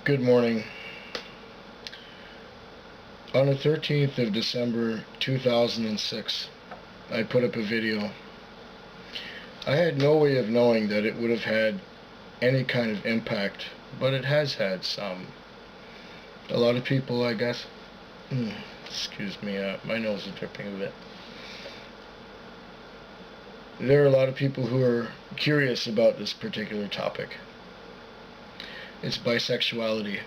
Good morning. On the 13th of December 2006, I put up a video. I had no way of knowing that it would have had any kind of impact, but it has had some. A lot of people, I guess, excuse me, my nose is dripping a bit. There are a lot of people who are curious about this particular topic. It's bisexuality.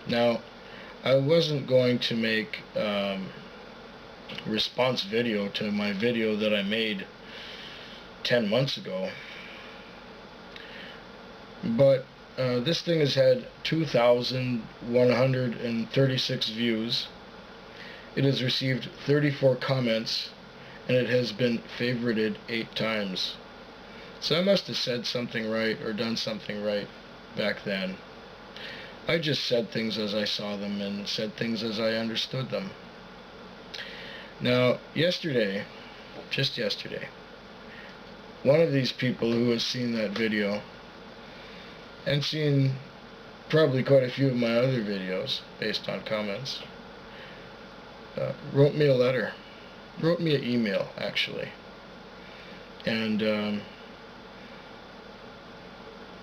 Now, I wasn't going to make response video to my video that I made 10 months ago, but this thing has had 2,136 views. It has received 34 comments, and it has been favorited 8 times. So I must have said something right or done something right back then. I just said things as I saw them and said things as I understood them. Now, just yesterday, one of these people who has seen that video and seen probably quite a few of my other videos based on comments, wrote me a letter, wrote me an email actually, and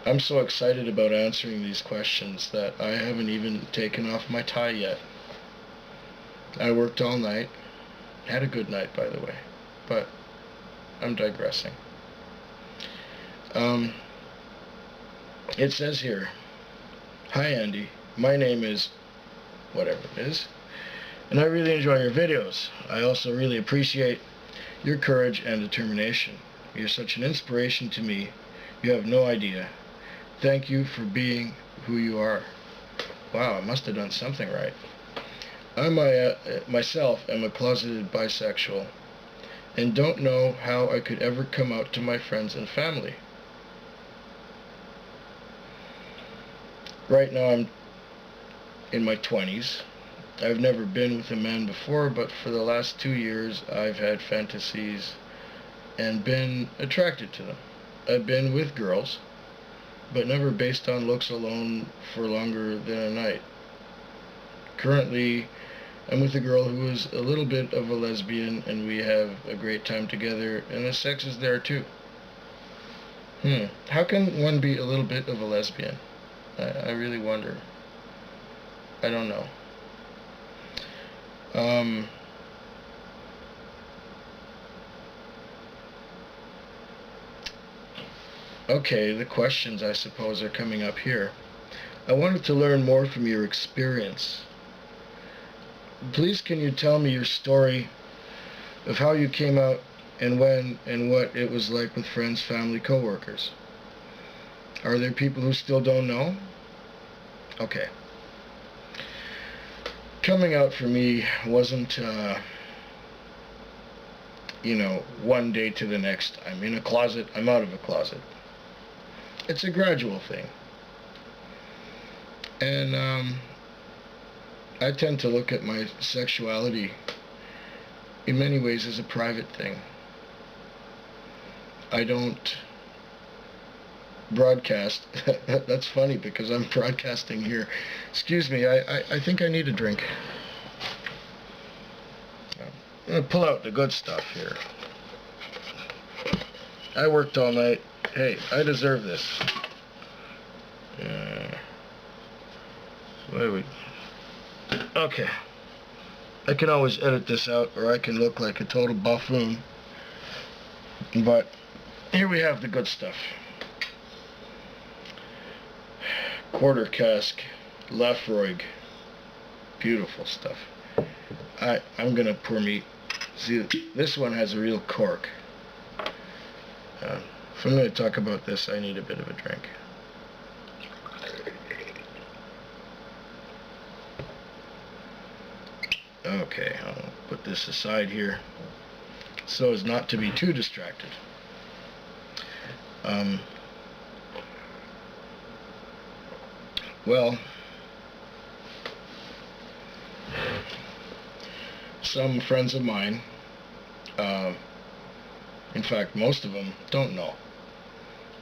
I'm so excited about answering these questions that I haven't even taken off my tie yet. I worked all night, had a good night by the way, but I'm digressing. It says here, "Hi Andy, my name is," whatever it is, "and I really enjoy your videos. I also really appreciate your courage and determination. You're such an inspiration to me. You have no idea. Thank you for being who you are." Wow, I must have done something right. I myself am a closeted bisexual and don't know how I could ever come out to my friends and family. Right now I'm in my 20s. I've never been with a man before, but for the last 2 years I've had fantasies and been attracted to them. I've been with girls, but never based on looks alone for longer than a night. Currently, I'm with a girl who is a little bit of a lesbian, and we have a great time together, and the sex is there too. How can one be a little bit of a lesbian? I really wonder. I don't know. Okay, the questions I suppose are coming up here. I wanted to learn more from your experience. Please can you tell me your story of how you came out and when and what it was like with friends, family, co-workers? Are there people who still don't know? Okay. Coming out for me wasn't, one day to the next. I'm in a closet, I'm out of a closet. It's a gradual thing. And I tend to look at my sexuality in many ways as a private thing. I don't broadcast. That's funny because I'm broadcasting here. Excuse me, I think I need a drink. I'm going to pull out the good stuff here. I worked all night. Hey, I deserve this. Okay. I can always edit this out, or I can look like a total buffoon. But here we have the good stuff. Quarter cask, Lafroig. Beautiful stuff. I'm gonna pour me. See, this one has a real cork. If I'm going to talk about this, I need a bit of a drink. Okay, I'll put this aside here so as not to be too distracted. Well, some friends of mine, in fact most of them, don't know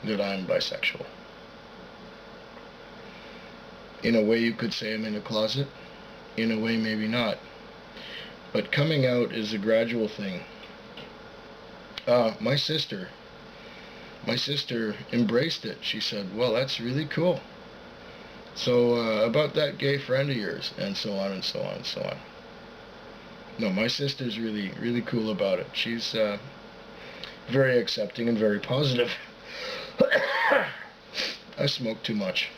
that I'm bisexual. In a way, you could say I'm in a closet. In a way, maybe not. But coming out is a gradual thing. My sister embraced it. She said, well, that's really cool. So about that gay friend of yours, and so on and so on and so on. No, my sister's really cool about it. She's very accepting and very positive. I smoke too much.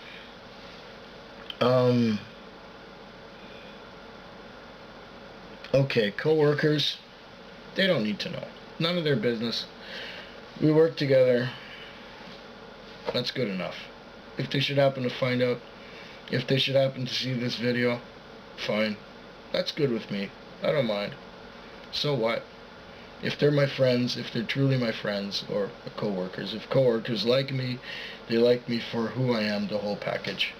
Okay, co-workers, they don't need to know. None of their business. We work together. That's good enough. If they should happen to find out, if they should happen to see this video, fine. That's good with me. I don't mind. So what? If they're my friends, if they're truly my friends, or co-workers, if co-workers like me, they like me for who I am, the whole package.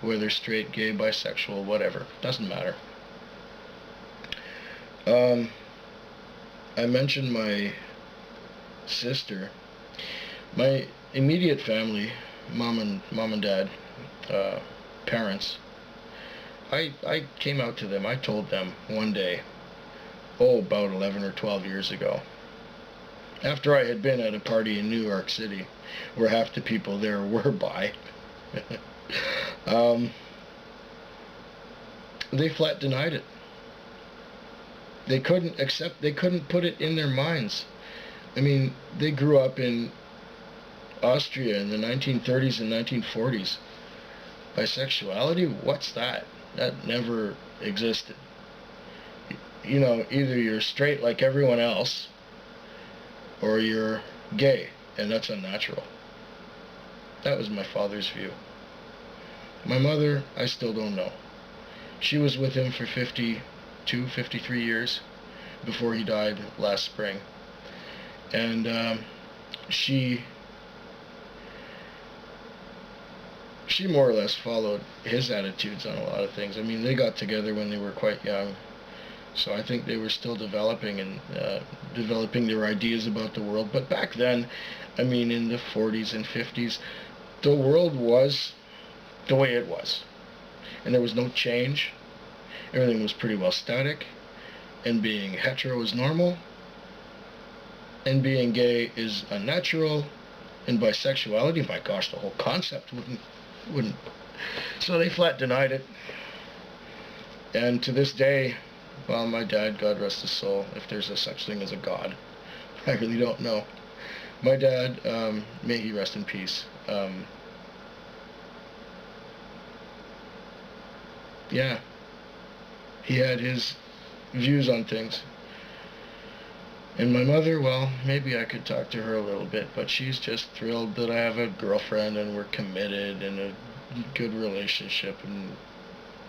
Whether straight, gay, bisexual, whatever. Doesn't matter. I mentioned my sister. My immediate family, mom and dad, parents, I came out to them. I told them one day, about 11 or 12 years ago, after I had been at a party in New York City where half the people there were bi. They flat denied it. They couldn't accept, they couldn't put it in their minds. I mean, they grew up in Austria in the 1930s and 1940s. Bisexuality? What's that? That never existed. You know, either you're straight like everyone else, or you're gay, and that's unnatural. That was my father's view. My mother, I still don't know. She was with him for 52, 53 years before he died last spring. And she more or less followed his attitudes on a lot of things. I mean, they got together when they were quite young, so I think they were still developing and developing their ideas about the world. But back then, I mean, in the 40s and 50s, the world was the way it was, and there was no change. Everything was pretty well static, and being hetero is normal, and being gay is unnatural, and bisexuality, my gosh, the whole concept wouldn't. So they flat denied it. And to this day, well, my dad, God rest his soul, if there's a such thing as a God, I really don't know. My dad, may he rest in peace. Yeah, he had his views on things. And my mother, well, maybe I could talk to her a little bit, but she's just thrilled that I have a girlfriend and we're committed and a good relationship, and,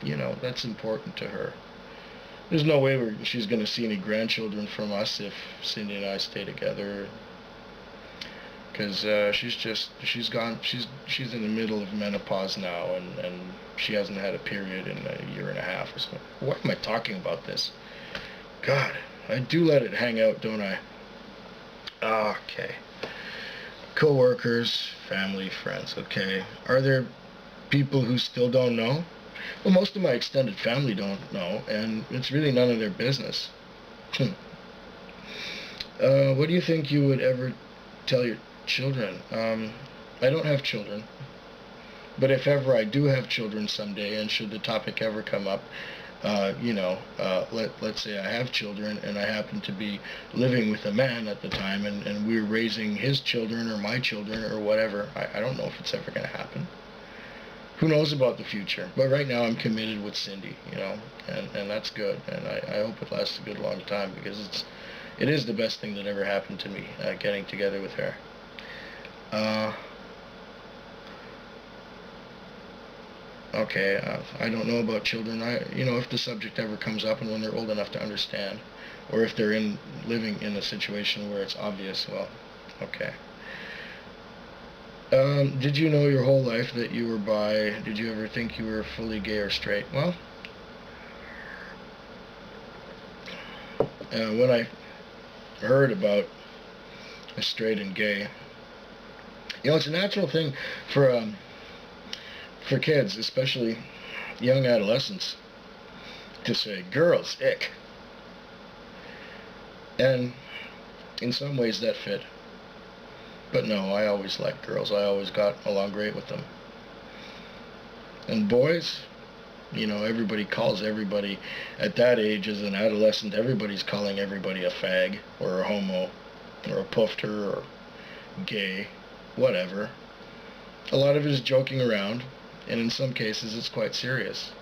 you know, that's important to her. There's no way she's going to see any grandchildren from us if Cindy and I stay together, because she's in the middle of menopause now, and she hasn't had a period in a year and a half or so. Why am I talking about this? God, I do let it hang out, don't I? Okay. Co-workers, family, friends, okay. Are there people who still don't know? Well, most of my extended family don't know, and it's really none of their business. What do you think you would ever tell your children? I don't have children, but if ever I do have children someday, and should the topic ever come up, let's say I have children and I happen to be living with a man at the time, and we're raising his children or my children or whatever. I don't know if it's ever going to happen. Who knows about the future? But right now I'm committed with Cindy, and that's good, and I hope it lasts a good long time, because it is the best thing that ever happened to me, getting together with her. Okay, I don't know about children. If the subject ever comes up and when they're old enough to understand, or if they're living in a situation where it's obvious, well, okay. Did you know your whole life that you were bi? Did you ever think you were fully gay or straight? Well, when I heard about a straight and gay, it's a natural thing for for kids, especially young adolescents, to say, girls, ick. And in some ways that fit. But no, I always liked girls. I always got along great with them. And boys, everybody calls everybody at that age as an adolescent. Everybody's calling everybody a fag or a homo or a poofter or gay, whatever. A lot of it is joking around, and in some cases it's quite serious.